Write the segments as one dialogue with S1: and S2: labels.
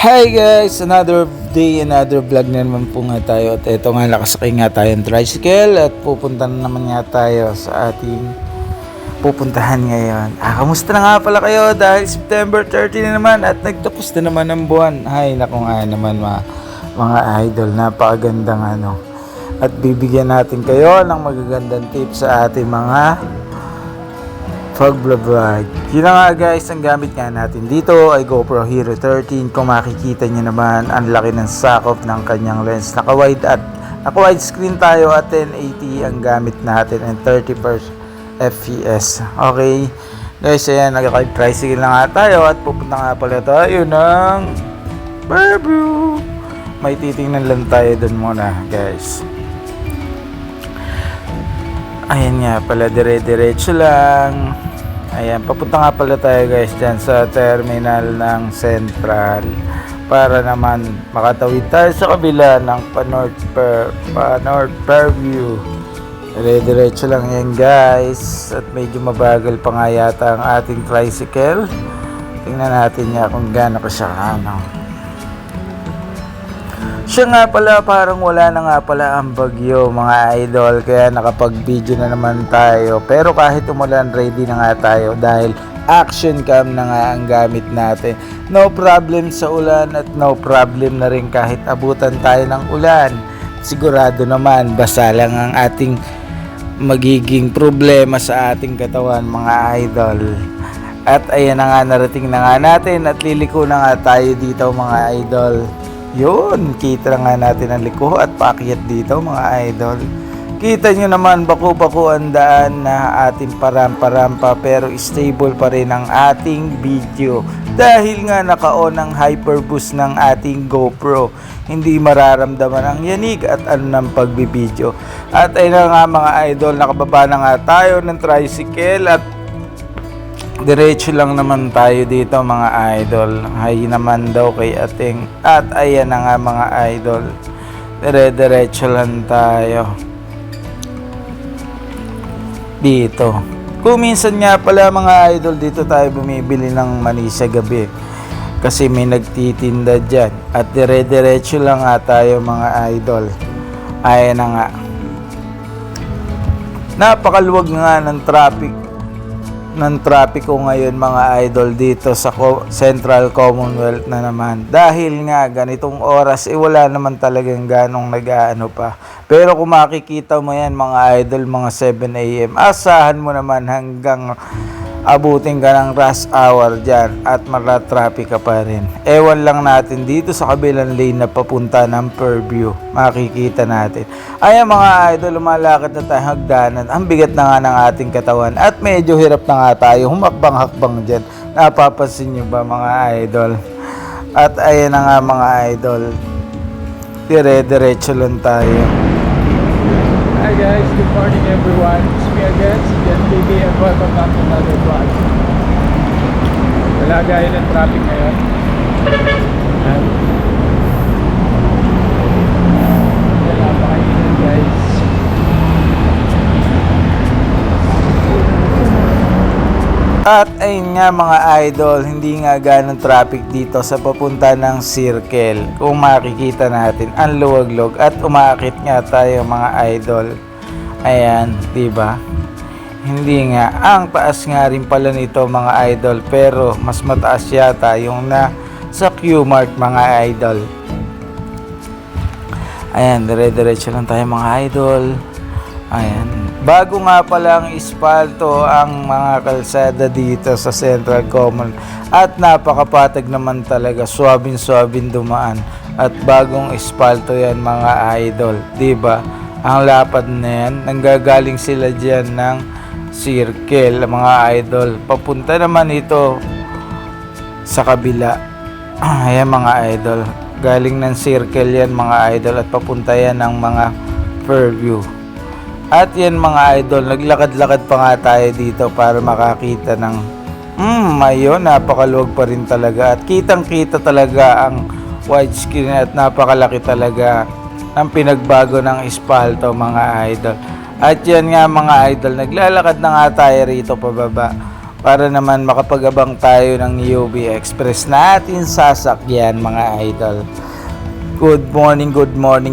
S1: Hi guys! Another day, another vlog na naman po nga tayo. At ito nga, nakasakay nga tayo ng tricycle at pupunta na naman nga tayo sa ating pupuntahan ngayon. Kamusta na nga pala kayo dahil September 30 na naman at nagtapos na naman ang buwan. Ay, naku nga naman mga idol, napakagandang ano. At bibigyan natin kayo ng magagandang tips sa ating mga pag-vlog. Yun na nga guys, ang gamit nga natin dito ay GoPro Hero 13. Kung makikita nyo naman, ang laki ng sakop ng kanyang lens. Naka-wide screen tayo at 1080 ang gamit natin and 30 fps. Okay guys, ayan, nagka-tricycle na nga tayo at pupunta nga pala tayo ng Fairview. May titingnan lang tayo dun muna guys. Ayan nga pala, dire-diretso lang. Ayan, papunta nga pala tayo guys dyan sa terminal ng Central para naman makatawid tayo sa kabila ng pa-North Fairview. Dire-diretso lang yan guys at medyo mabagal pa nga yata ang ating tricycle. Tingnan natin niya kung gaano ka siya Siya nga pala, parang wala na nga pala ang bagyo mga idol, kaya nakapag-video na naman tayo. Pero kahit umulan, ready na nga tayo dahil action cam na nga ang gamit natin. No problem sa ulan at no problem na rin kahit abutan tayo ng ulan. Sigurado naman, basa lang ang ating magiging problema sa ating katawan mga idol. At ayan na nga, narating na nga natin at liliko na nga tayo dito mga idol. Yun, kita nga natin ang liko at paakyat dito mga idol. Kita nyo naman, bako-bako ang daan na ating parampa-rampa pero stable pa rin ang ating video. Dahil nga naka-on ang hyperboost ng ating GoPro. Hindi mararamdaman ang yanig at ano ng pagbibideo. At ayun na nga mga idol, nakababa na nga tayo ng tricycle at diretso lang naman tayo dito mga idol. Hay naman daw kay ating. At ayan na nga mga idol, dire-diretso lang tayo dito. Kung minsan nga pala mga idol, dito tayo bumibili ng mani sa gabi kasi may nagtitinda dyan. At dire-diretso lang nga tayo mga idol. Ayan na nga, napakaluwag nga ng trapiko ngayon mga idol dito sa Central Commonwealth na naman. Dahil nga ganitong oras wala naman talagang ganong nag-aano pa. Pero kung makikita mo yan mga idol, mga 7 AM, asahan mo naman hanggang abutin ka ng rush hour dyan at maratraffic ka pa rin. Ewan lang natin dito sa kabilang lane na papunta ng Fairview, makikita natin. Ayan mga idol, lumalakad na tayo hagdanan. Ang bigat na nga ng ating katawan at medyo hirap na nga tayo humakbang-hakbang dyan. Napapansin nyo ba mga idol? At ayan na nga mga idol, dire-diretso lang tayo.
S2: Hi guys, good morning everyone. It's me again, si Jan TV, and welcome back to another vlog. Wala gaya ng traffic ngayon. Napakainit guys.
S1: At ayun nga mga idol, hindi nga ganong traffic dito sa papunta ng Circle. Kung makikita natin, ang luwag-luwag at umaakit nga tayo mga idol. Ayan, diba? Hindi nga, ang taas nga rin pala nito mga idol, pero mas mataas yata yung na sa Q-Mart mga idol. Ayan, dire-diretso lang tayo mga idol. Ayan, bago nga pala ang ispalto ang mga kalsada dito sa Central Common at napakapatag naman talaga, suwabin-suwabin dumaan at bagong ispalto yan mga idol, diba? Ang lapad na yan, nanggagaling sila dyan ng Circle mga idol, papunta naman ito sa kabila. Ayan mga idol, galing ng Circle yan mga idol at papunta yan ng mga Fairview. At yan mga idol, naglakad-lakad pa nga tayo dito para makakita ng ayun, napakaluwag pa rin talaga at kitang-kita talaga ang widescreen at napakalaki talaga ang pinagbago ng espalto mga idol. At yan nga mga idol, naglalakad na nga tayo rito pababa para naman makapagabang tayo ng UV Express na ating sasakyan mga idol. Good morning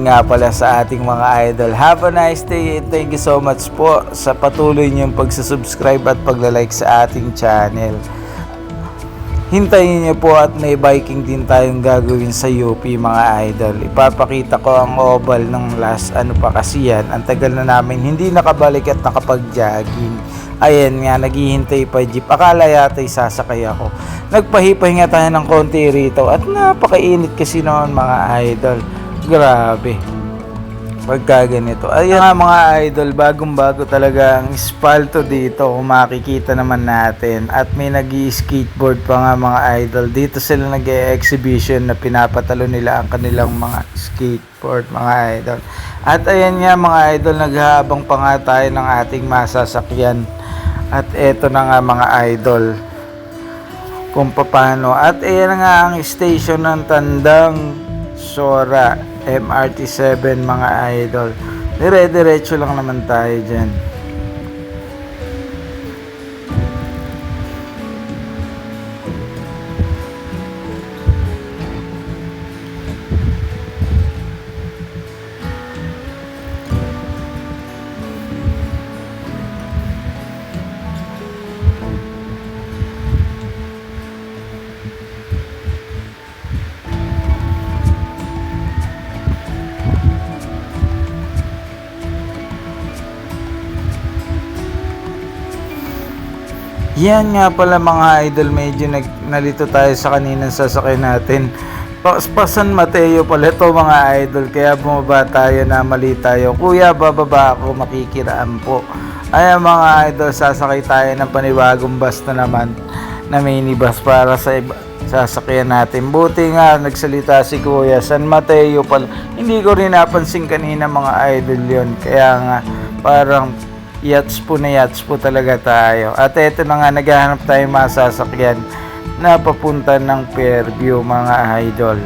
S1: nga pala sa ating mga idol. Have a nice day and thank you so much po sa patuloy niyong pagsusubscribe at paglalike sa ating channel. Hintayin niyo po at may biking din tayong gagawin sa UP mga idol. Ipapakita ko ang oval ng last kasi yan. Ang tagal na namin hindi nakabalik at nakapag-jogging. Ayan nga, naghihintay pa jeep. Akala yata'y sasakay ako. Nagpahipahinga tayo ng konti rito at napakainit kasi noon mga idol. Grabe. Pagka ganito. Ayan nga mga idol, bagong-bago talaga ang espalto dito kung makikita naman natin. At may nag-i-skateboard pa nga mga idol. Dito sila nag-e-exhibition na pinapatalo nila ang kanilang mga skateboard mga idol. At ayan nga mga idol, naghahabang pa nga tayo ng ating masasakyan. At eto na nga mga idol kung paano. At ayan nga ang station ng Tandang Sora MRT7 mga idol. Dire-diretso lang naman tayo dyan. Yan nga pala mga idol, medyo nalito tayo sa kaninang sasakyan natin. San Mateo pala ito mga idol, kaya bumaba tayo na mali tayo. Kuya, bababa ako, makikiraan po. Ayan mga idol, sasakay tayo ng panibagong bus na naman, na minibus para sa sasakyan natin. Buti nga nagsalita si Kuya, San Mateo pala. Hindi ko rin napansin kanina mga idol yon, kaya nga parang yats po talaga tayo. At eto na nga, naghahanap tayo masasakyan na papunta ng Fairview mga idol.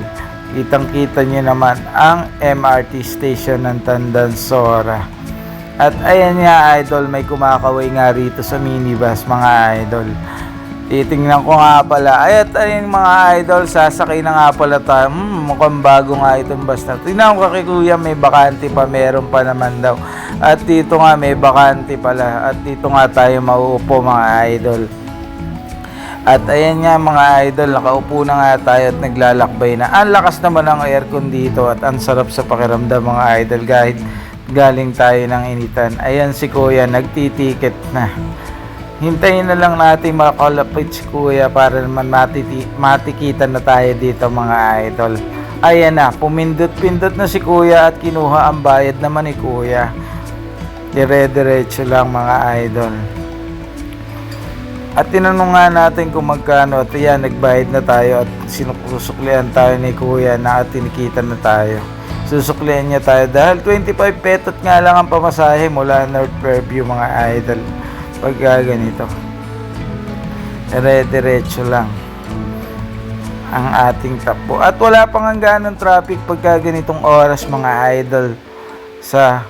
S1: Kitang kita nyo naman ang MRT station ng Tandang Sora. At ayan nga idol, may kumakaway nga rito sa minibus mga idol. Titingnan ko nga pala. Ayun mga idol, sasakay na nga pala tayo. Mukhang bago nga itong bus na. Tingnan ko kay Kuya, may bakante pa. Meron pa naman daw. At dito nga may bakante pala. At dito nga tayo mauupo mga idol. At ayan nga mga idol, nakaupo na nga tayo at naglalakbay na. Ang lakas naman ng aircon dito at ang sarap sa pakiramdam mga idol. Kahit galing tayo ng initan. Ayan si Kuya, nagtitiket na. Hintayin na lang natin makalapit si Kuya para naman matikitan na tayo dito mga idol. Ayan na, pumindot-pindot na si Kuya at kinuha ang bayad naman ni Kuya. Dire-diretso lang mga idol. At tinanong nga natin kung magkano. At yan, nagbayad na tayo at sinusuklian tayo ni Kuya na at tinikitan na tayo. Susuklian niya tayo dahil 25 petot nga lang ang pamasahe mula North Fairview mga idol. Pagka ganito, dire-diretso lang ang ating takbo. At wala pang hangganong traffic pagka ganitong oras mga idol sa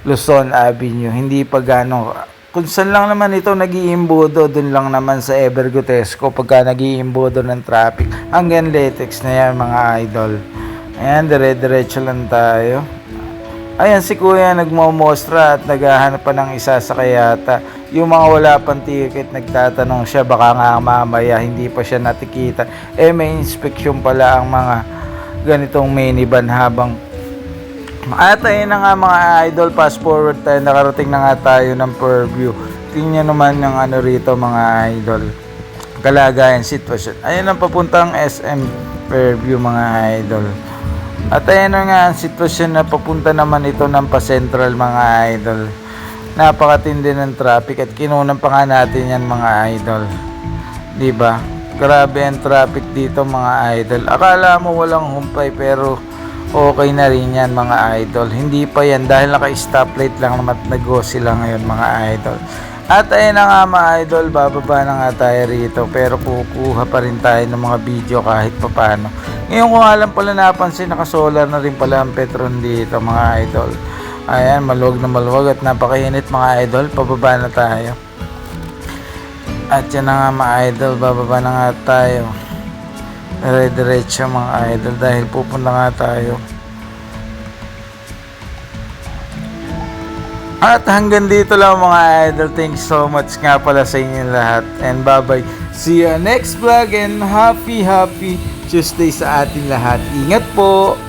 S1: Luzon Avenue. Hindi pa gano'n. Kung saan lang naman ito nag-iimbodo, dun lang naman sa Evergotesco pagka nag-iimbodo ng traffic. Hanggang Letex na yan mga idol. Ayan, dire-diretso lang tayo. Ayan si Kuya nagmomostra at naghahanap pa ng isa sa kayata. Yung mga wala pang ticket, nagtatanong siya, baka nga mamaya hindi pa siya natikita. May inspection pala ang mga ganitong minivan habang at ayun na nga mga idol, fast forward tayo, nakarating na nga tayo ng Fairview. Tingnan naman yung ano rito mga idol, kalagayan, sitwasyon. Ayun ang papuntang SM Fairview mga idol. At ayan na nga ang sitwasyon na papunta naman ito ng pa-central mga idol. Napakatindi ng traffic at kinunan pa nga natin yan mga idol. Diba? Grabe ang traffic dito mga idol. Akala mo walang humpay pero okay na rin yan mga idol. Hindi pa yan dahil naka-stoplight lang naman at nag-go sila ngayon mga idol. At ayun na nga mga idol, bababa na nga tayo rito pero kukuha pa rin tayo ng mga video kahit papano. Ngayon ko alam pala napansin, naka-solar na rin pala ang Petron dito mga idol. Ayan, maluwag na maluwag at napakainit mga idol, pababa na tayo. At yan na nga mga idol, bababa na nga tayo. Dire-diretso mga idol dahil pupunta nga tayo. At hanggang dito lang mga idol. Thanks so much nga pala sa inyo lahat. And bye bye. See you next vlog and happy Tuesday sa atin lahat. Ingat po!